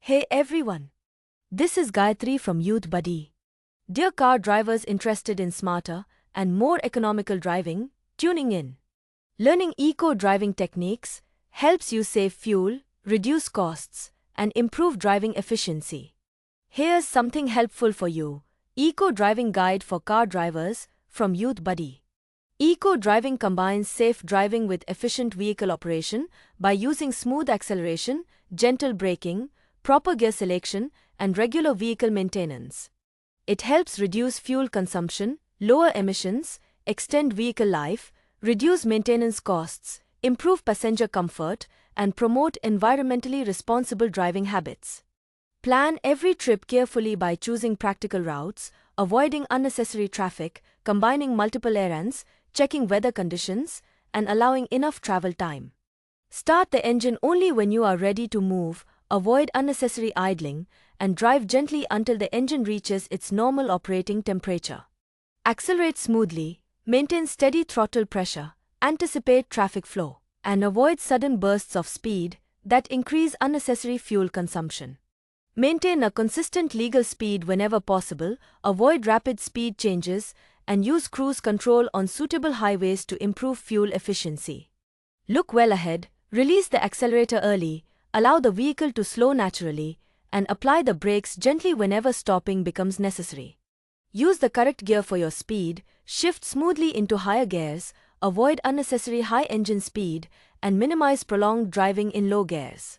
Hey everyone! This is Gayatri from Youthbuddy. Dear car drivers interested in smarter and more economical driving, tuning in. Learning eco-driving techniques helps you save fuel, reduce costs, and improve driving efficiency. Here's something helpful for you: Eco-Driving Guide for Car Drivers from Youthbuddy. Eco-driving combines safe driving with efficient vehicle operation by using smooth acceleration, gentle braking, proper gear selection, and regular vehicle maintenance. It helps reduce fuel consumption, lower emissions, extend vehicle life, reduce maintenance costs, improve passenger comfort, and promote environmentally responsible driving habits. Plan every trip carefully by choosing practical routes, avoiding unnecessary traffic, combining multiple errands, checking weather conditions, and allowing enough travel time. Start the engine only when you are ready to move, avoid unnecessary idling, and drive gently until the engine reaches its normal operating temperature. Accelerate smoothly, maintain steady throttle pressure, anticipate traffic flow, and avoid sudden bursts of speed that increase unnecessary fuel consumption. Maintain a consistent legal speed whenever possible, avoid rapid speed changes, and use cruise control on suitable highways to improve fuel efficiency. Look well ahead, release the accelerator early, allow the vehicle to slow naturally, and apply the brakes gently whenever stopping becomes necessary. Use the correct gear for your speed, shift smoothly into higher gears, avoid unnecessary high engine speed, and minimize prolonged driving in low gears.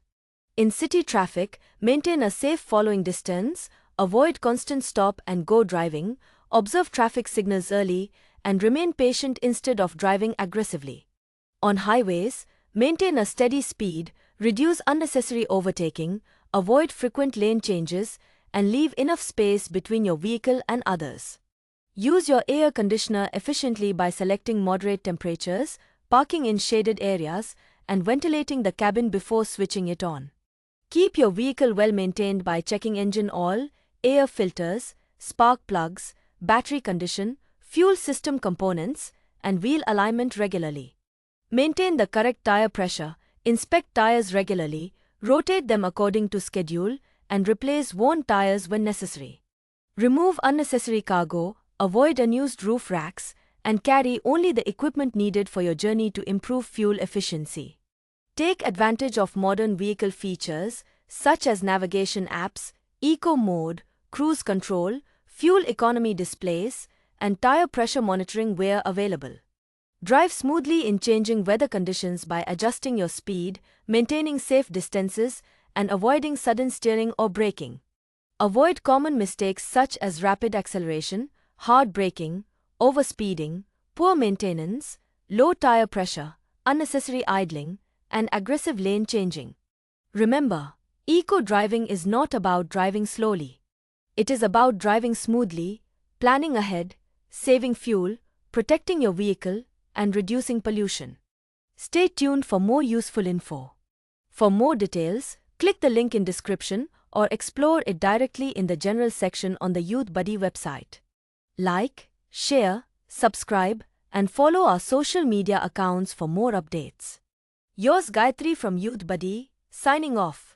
In city traffic, maintain a safe following distance, avoid constant stop and go driving, observe traffic signals early, and remain patient instead of driving aggressively. On highways, maintain a steady speed, reduce unnecessary overtaking, avoid frequent lane changes, and leave enough space between your vehicle and others. Use your air conditioner efficiently by selecting moderate temperatures, parking in shaded areas, and ventilating the cabin before switching it on. Keep your vehicle well maintained by checking engine oil, air filters, spark plugs, battery condition, fuel system components, and wheel alignment regularly. Maintain the correct tire pressure, inspect tires regularly, rotate them according to schedule, and replace worn tires when necessary. Remove unnecessary cargo, avoid unused roof racks, and carry only the equipment needed for your journey to improve fuel efficiency. Take advantage of modern vehicle features such as navigation apps, eco mode, cruise control, fuel economy displays, and tire pressure monitoring where available. Drive smoothly in changing weather conditions by adjusting your speed, maintaining safe distances, and avoiding sudden steering or braking. Avoid common mistakes such as rapid acceleration, hard braking, overspeeding, poor maintenance, low tire pressure, unnecessary idling, and aggressive lane changing. Remember, eco-driving is not about driving slowly. It is about driving smoothly, planning ahead, saving fuel, protecting your vehicle, and reducing pollution. Stay tuned for more useful info. For more details, click the link in description or explore it directly in the general section on the Youthbuddy website. Like, share, subscribe, and follow our social media accounts for more updates. Yours Gayatri from Youthbuddy, signing off.